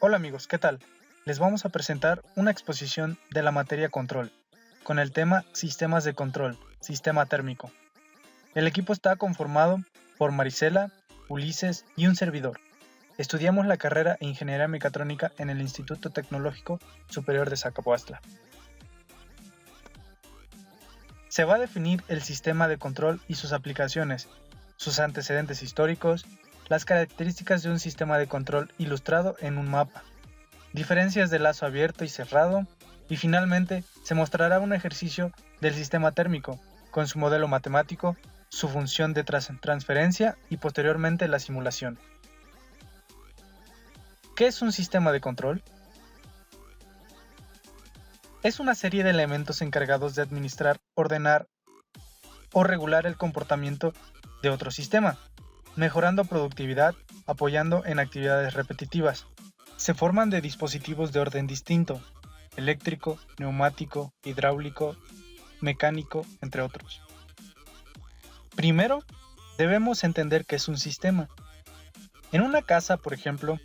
Hola amigos, ¿qué tal? Les vamos a presentar una exposición de la materia control, con el tema Sistemas de control, sistema térmico. El equipo está conformado por Marisela, Ulises y un servidor. Estudiamos la carrera de Ingeniería Mecatrónica en el Instituto Tecnológico Superior de Zacapuastla. Se va a definir el sistema de control y sus aplicaciones, sus antecedentes históricos, las características de un sistema de control ilustrado en un mapa, diferencias de lazo abierto y cerrado, y finalmente se mostrará un ejercicio del sistema térmico, con su modelo matemático, su función de transferencia y posteriormente la simulación. ¿Qué es un sistema de control? Es una serie de elementos encargados de administrar, ordenar o regular el comportamiento de otro sistema, mejorando productividad, apoyando en actividades repetitivas. Se forman de dispositivos de orden distinto, eléctrico, neumático, hidráulico, mecánico, entre otros. Primero, debemos entender qué es un sistema. En una casa, por ejemplo,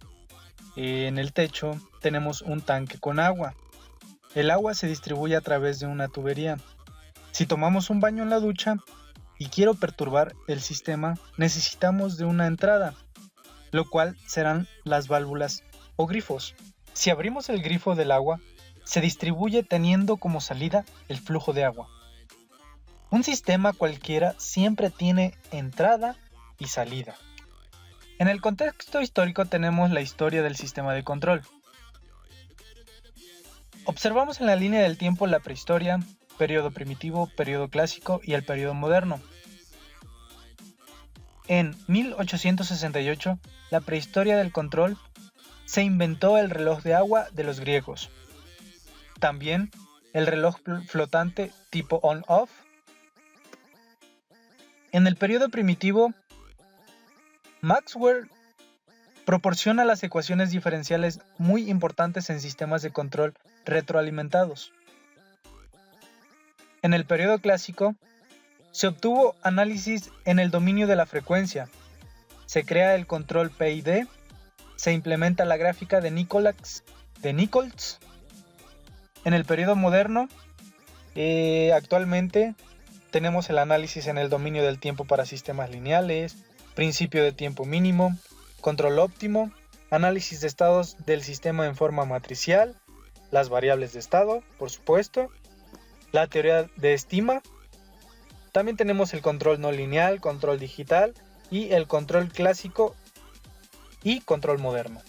en el techo tenemos un tanque con agua. El agua se distribuye a través de una tubería. Si tomamos un baño en la ducha y quiero perturbar el sistema, necesitamos de una entrada, lo cual serán las válvulas o grifos. Si abrimos el grifo del agua, se distribuye teniendo como salida el flujo de agua. Un sistema cualquiera siempre tiene entrada y salida. En el contexto histórico tenemos la historia del sistema de control. Observamos en la línea del tiempo la prehistoria, periodo primitivo, periodo clásico y el periodo moderno. En 1868, la prehistoria del control, se inventó el reloj de agua de los griegos. También el reloj flotante tipo on-off. En el periodo primitivo, Maxwell proporciona las ecuaciones diferenciales muy importantes en sistemas de control retroalimentados. En el periodo clásico, se obtuvo análisis en el dominio de la frecuencia, se crea el control PID, se implementa la gráfica de Nichols. En el periodo moderno, actualmente tenemos el análisis en el dominio del tiempo para sistemas lineales, principio de tiempo mínimo, control óptimo, análisis de estados del sistema en forma matricial, las variables de estado, por supuesto, la teoría de estima. También tenemos el control no lineal, control digital y el control clásico y control moderno.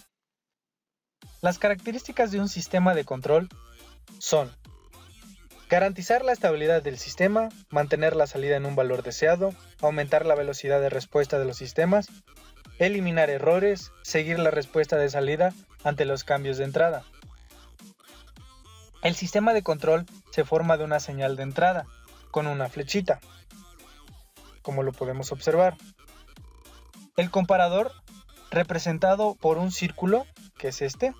Las características de un sistema de control son: garantizar la estabilidad del sistema, mantener la salida en un valor deseado, aumentar la velocidad de respuesta de los sistemas, eliminar errores, seguir la respuesta de salida ante los cambios de entrada. El sistema de control se forma de una señal de entrada, con una flechita, como lo podemos observar. El comparador, representado por un círculo, que es este.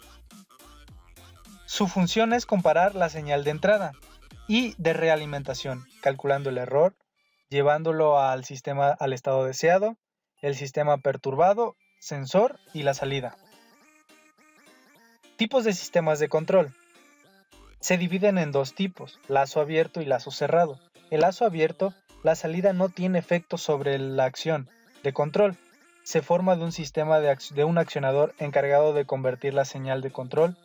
Su función es comparar la señal de entrada y de realimentación, calculando el error, llevándolo al sistema al estado deseado, el sistema perturbado, sensor y la salida. Tipos de sistemas de control. Se dividen en dos tipos, lazo abierto y lazo cerrado. El lazo abierto, la salida no tiene efecto sobre la acción de control. Se forma de un sistema de un accionador encargado de convertir la señal de control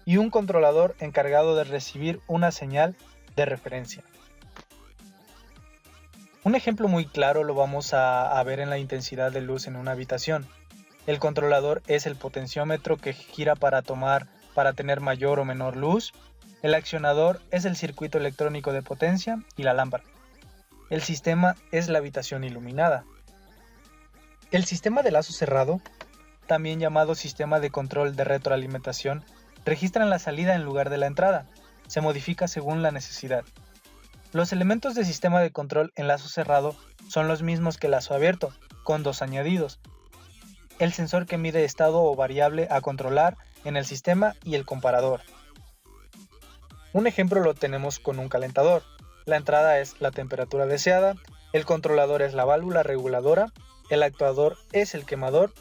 y un controlador encargado de recibir una señal de referencia. Un ejemplo muy claro lo vamos a ver en la intensidad de luz en una habitación. El controlador es el potenciómetro que gira para tener mayor o menor luz. El accionador es el circuito electrónico de potencia y la lámpara. El sistema es la habitación iluminada. El sistema de lazo cerrado, también llamado sistema de control de retroalimentación, registra la salida en lugar de la entrada. Se modifica según la necesidad. Los elementos de sistema de control en lazo cerrado son los mismos que lazo abierto, con dos añadidos: el sensor que mide estado o variable a controlar en el sistema y el comparador. Un ejemplo lo tenemos con un calentador. La entrada es la temperatura deseada, el controlador es la válvula reguladora, el actuador es el quemador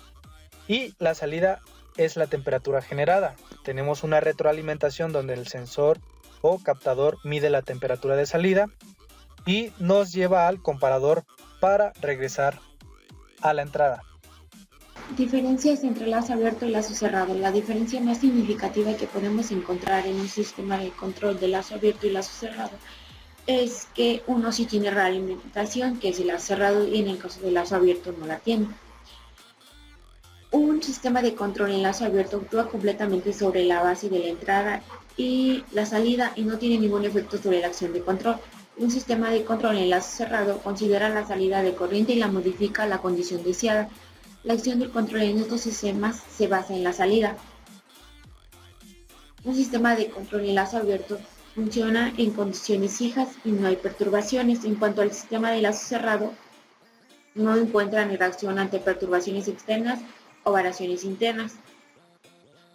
y la salida es la temperatura generada. Tenemos una retroalimentación donde el sensor o captador mide la temperatura de salida y nos lleva al comparador para regresar a la entrada. Diferencias entre lazo abierto y lazo cerrado. La diferencia más significativa que podemos encontrar en un sistema de control de lazo abierto y lazo cerrado es que uno sí tiene realimentación, que es el lazo cerrado, y en el caso del lazo abierto no la tiene. Un sistema de control en lazo abierto actúa completamente sobre la base de la entrada y la salida y no tiene ningún efecto sobre la acción de control. Un sistema de control en lazo cerrado considera la salida de corriente y la modifica a la condición deseada. La acción del control en estos sistemas se basa en la salida. Un sistema de control en lazo abierto funciona en condiciones fijas y no hay perturbaciones. En cuanto al sistema de lazo cerrado, no encuentra ni reacción ante perturbaciones externas o variaciones internas.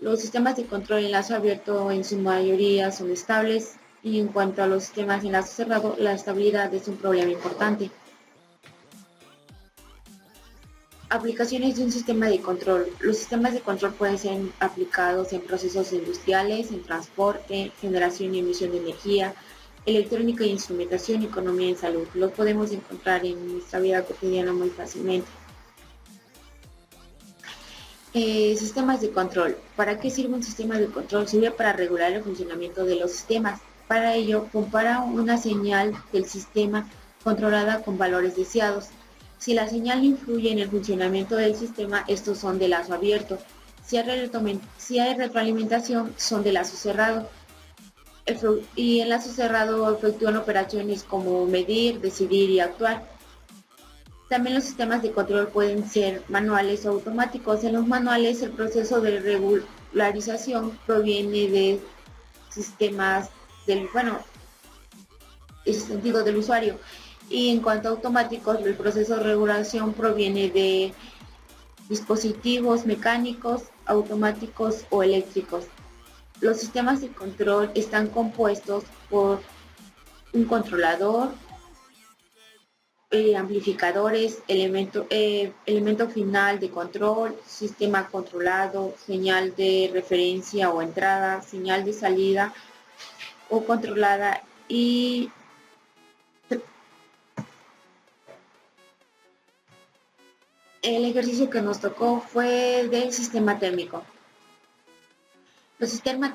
Los sistemas de control en lazo abierto en su mayoría son estables y en cuanto a los sistemas en lazo cerrado, la estabilidad es un problema importante. Aplicaciones de un sistema de control. Los sistemas de control pueden ser aplicados en procesos industriales, en transporte, generación y emisión de energía, electrónica y instrumentación, economía y salud. Los podemos encontrar en nuestra vida cotidiana muy fácilmente. Sistemas de control. ¿Para qué sirve un sistema de control? Sirve para regular el funcionamiento de los sistemas. Para ello, compara una señal del sistema controlada con valores deseados. Si la señal influye en el funcionamiento del sistema, estos son de lazo abierto. Si hay retroalimentación, son de lazo cerrado. Y en lazo cerrado efectúan operaciones como medir, decidir y actuar. También los sistemas de control pueden ser manuales o automáticos. En los manuales, el proceso de regularización proviene de sistemas del sentido del usuario. Y en cuanto a automáticos, el proceso de regulación proviene de dispositivos mecánicos, automáticos o eléctricos. Los sistemas de control están compuestos por un controlador, amplificadores, elemento final de control, sistema controlado, señal de referencia o entrada, señal de salida o controlada y el ejercicio que nos tocó fue del sistema térmico. Los sistemas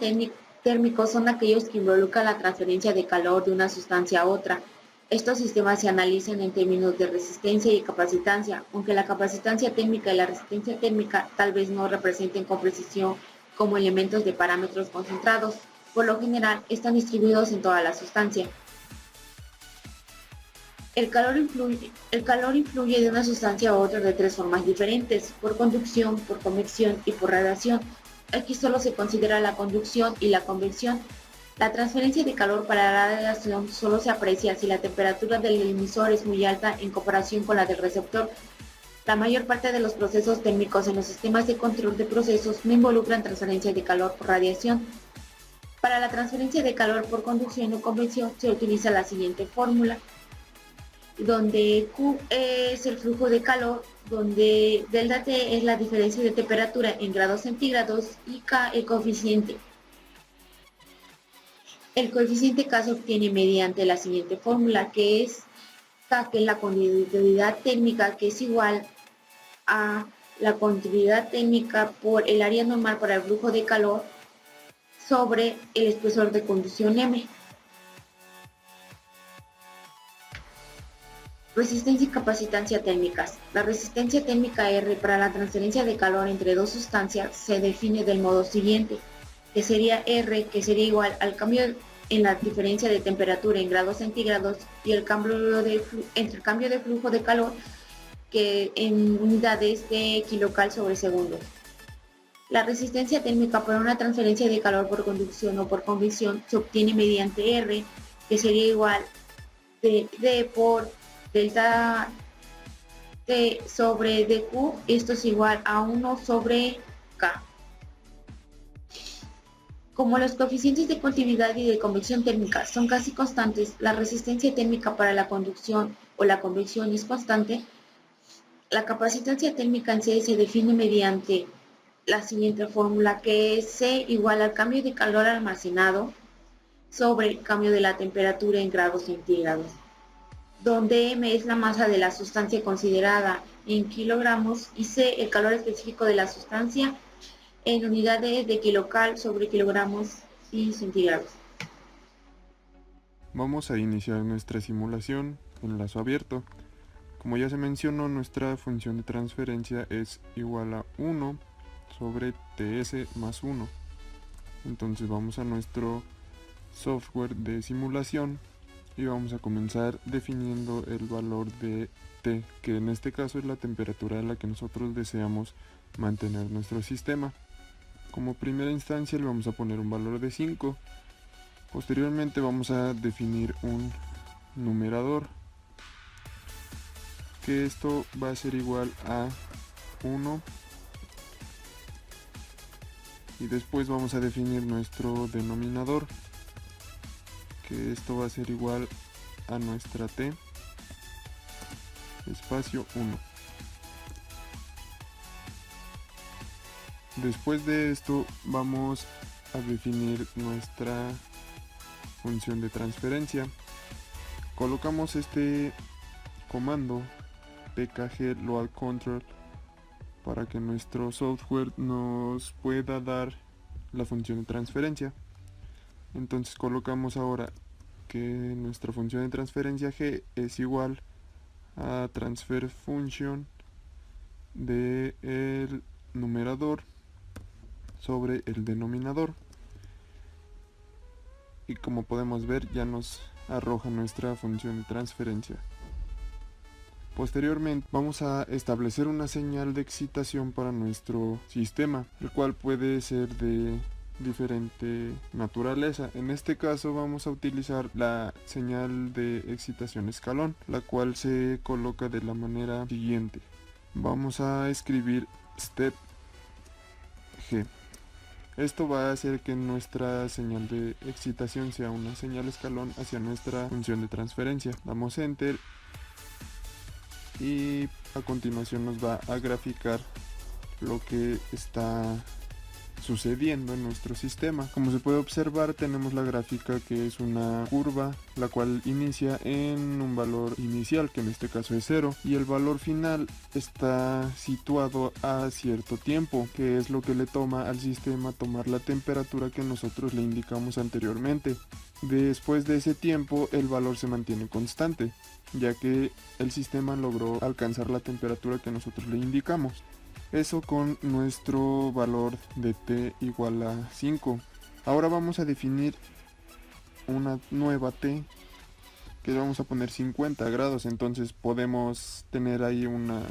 térmicos son aquellos que involucran la transferencia de calor de una sustancia a otra. Estos sistemas se analizan en términos de resistencia y capacitancia, aunque la capacitancia térmica y la resistencia térmica tal vez no representen con precisión como elementos de parámetros concentrados. Por lo general, están distribuidos en toda la sustancia. El calor influye de una sustancia a otra de tres formas diferentes: por conducción, por convección y por radiación. Aquí solo se considera la conducción y la convección. La transferencia de calor para la radiación solo se aprecia si la temperatura del emisor es muy alta en comparación con la del receptor. La mayor parte de los procesos térmicos en los sistemas de control de procesos no involucran transferencia de calor por radiación. Para la transferencia de calor por conducción o convección se utiliza la siguiente fórmula, donde Q es el flujo de calor, donde delta T es la diferencia de temperatura en grados centígrados y K el coeficiente. El coeficiente K se obtiene mediante la siguiente fórmula, que es K, que es la conductividad térmica, que es igual a la conductividad térmica por el área normal para el flujo de calor sobre el espesor de conducción M. Resistencia y capacitancia térmicas. La resistencia térmica R para la transferencia de calor entre dos sustancias se define del modo siguiente, que sería R, que sería igual al cambio en la diferencia de temperatura en grados centígrados y el cambio entre el cambio de flujo de calor, que en unidades de kilocal sobre segundo. La resistencia térmica para una transferencia de calor por conducción o por convección se obtiene mediante R, que sería igual de D por delta T sobre dQ. Esto es igual a 1 sobre K. Como los coeficientes de conductividad y de convección térmica son casi constantes, la resistencia térmica para la conducción o la convección es constante. La capacitancia térmica en C se define mediante la siguiente fórmula, que es C igual al cambio de calor almacenado sobre el cambio de la temperatura en grados centígrados, donde M es la masa de la sustancia considerada en kilogramos y C el calor específico de la sustancia en unidades de kilocal sobre kilogramos y centígrados. Vamos a iniciar nuestra simulación en lazo abierto. Como ya se mencionó, nuestra función de transferencia es igual a 1 sobre ts más 1. Entonces vamos a nuestro software de simulación y vamos a comenzar definiendo el valor de T, que en este caso es la temperatura a la que nosotros deseamos mantener nuestro sistema. Como primera instancia le vamos a poner un valor de 5. Posteriormente vamos a definir un numerador, que esto va a ser igual a 1, y después vamos a definir nuestro denominador, que esto va a ser igual a nuestra T espacio 1. Después de esto vamos a definir nuestra función de transferencia. Colocamos este comando pkg load control para que nuestro software nos pueda dar la función de transferencia. Entonces colocamos ahora que nuestra función de transferencia g es igual a transfer function de el numerador sobre el denominador, y como podemos ver ya nos arroja nuestra función de transferencia. Posteriormente vamos a establecer una señal de excitación para nuestro sistema, el cual puede ser de diferente naturaleza. En este caso vamos a utilizar la señal de excitación escalón, la cual se coloca de la manera siguiente. Vamos a escribir step g. Esto va a hacer que nuestra señal de excitación sea una señal escalón hacia nuestra función de transferencia. Damos enter y a continuación nos va a graficar lo que está sucediendo en nuestro sistema. Como se puede observar, tenemos la gráfica que es una curva, la cual inicia en un valor inicial, que en este caso es 0, y el valor final está situado a cierto tiempo, que es lo que le toma al sistema tomar la temperatura que nosotros le indicamos anteriormente. Después de ese tiempo el valor se mantiene constante, ya que el sistema logró alcanzar la temperatura que nosotros le indicamos. Eso con nuestro valor de T igual a 5. Ahora vamos a definir una nueva T que le vamos a poner 50 grados, entonces podemos tener ahí una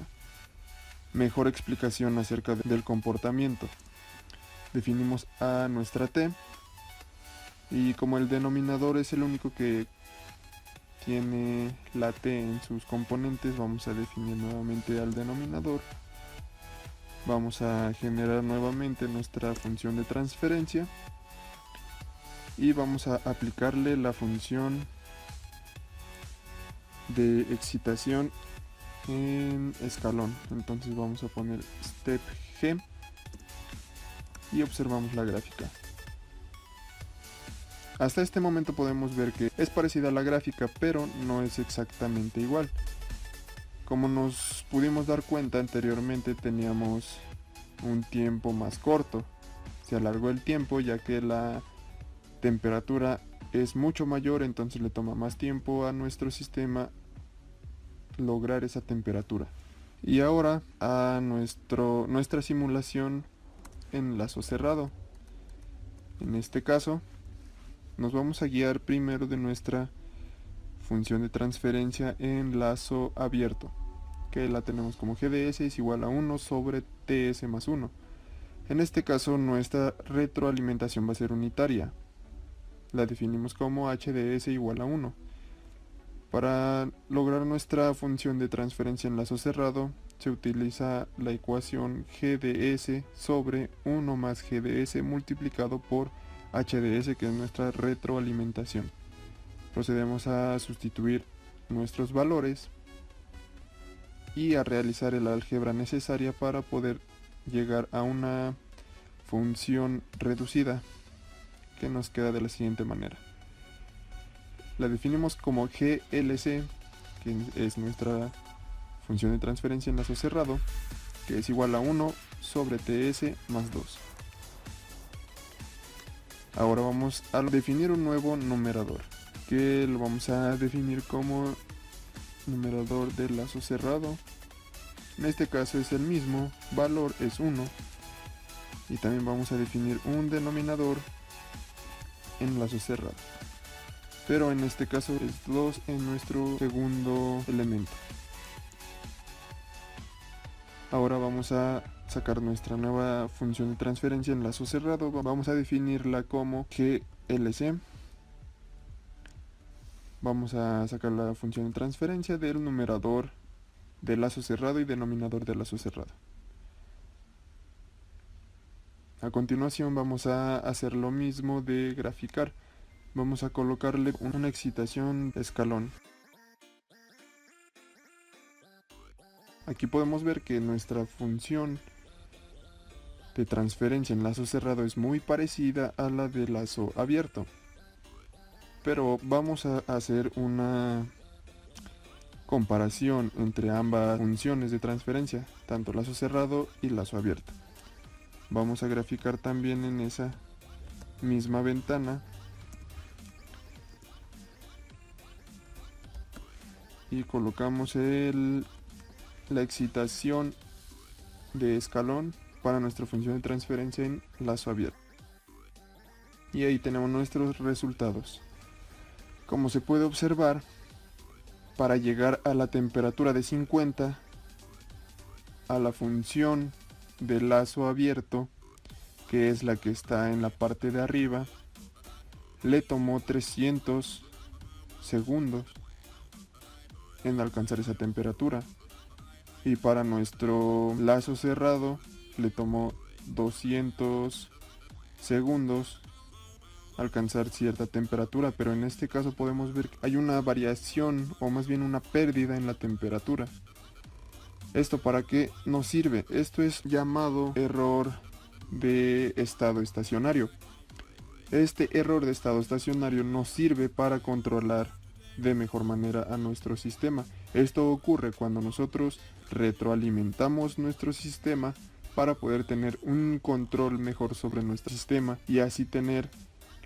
mejor explicación acerca del comportamiento. Definimos a nuestra T y como el denominador es el único que tiene la T en sus componentes, vamos a definir nuevamente al denominador. Vamos a generar nuevamente nuestra función de transferencia y vamos a aplicarle la función de excitación en escalón. Entonces vamos a poner step g y observamos la gráfica. Hasta este momento podemos ver que es parecida a la gráfica, pero no es exactamente igual. Como nos pudimos dar cuenta anteriormente, teníamos un tiempo más corto. Se alargó el tiempo ya que la temperatura es mucho mayor, entonces le toma más tiempo a nuestro sistema lograr esa temperatura. Y ahora a nuestra simulación en lazo cerrado. En este caso nos vamos a guiar primero de nuestra función de transferencia en lazo abierto, que la tenemos como GDS es igual a 1 sobre TS más 1. En este caso nuestra retroalimentación va a ser unitaria. La definimos como HDS igual a 1. Para lograr nuestra función de transferencia en lazo cerrado se utiliza la ecuación GDS sobre 1 más GDS multiplicado por HDS, que es nuestra retroalimentación. Procedemos a sustituir nuestros valores y a realizar el álgebra necesaria para poder llegar a una función reducida, que nos queda de la siguiente manera. La definimos como GLC, que es nuestra función de transferencia en lazo cerrado, que es igual a 1 sobre TS más 2. Ahora vamos a definir un nuevo numerador, que lo vamos a definir como numerador del lazo cerrado. En este caso es el mismo, valor es 1. Y también vamos a definir un denominador en lazo cerrado. Pero en este caso es 2 en nuestro segundo elemento. Ahora vamos a sacar nuestra nueva función de transferencia en lazo cerrado. Vamos a definirla como GLC. Vamos a sacar la función de transferencia del numerador del lazo cerrado y denominador del lazo cerrado. A continuación vamos a hacer lo mismo de graficar. Vamos a colocarle una excitación escalón. Aquí podemos ver que nuestra función de transferencia en lazo cerrado es muy parecida a la de lazo abierto. Pero vamos a hacer una comparación entre ambas funciones de transferencia, tanto lazo cerrado y lazo abierto. Vamos a graficar también en esa misma ventana y colocamos la excitación de escalón para nuestra función de transferencia en lazo abierto. Y ahí tenemos nuestros resultados. Como se puede observar, para llegar a la temperatura de 50, a la función del lazo abierto, que es la que está en la parte de arriba, le tomó 300 segundos en alcanzar esa temperatura. Y para nuestro lazo cerrado le tomó 200 segundos alcanzar cierta temperatura, pero en este caso podemos ver que hay una variación o más bien una pérdida en la temperatura. ¿Esto para qué nos sirve? Esto es llamado error de estado estacionario. Este error de estado estacionario nos sirve para controlar de mejor manera a nuestro sistema. Esto ocurre cuando nosotros retroalimentamos nuestro sistema para poder tener un control mejor sobre nuestro sistema y así tener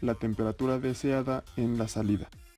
la temperatura deseada en la salida.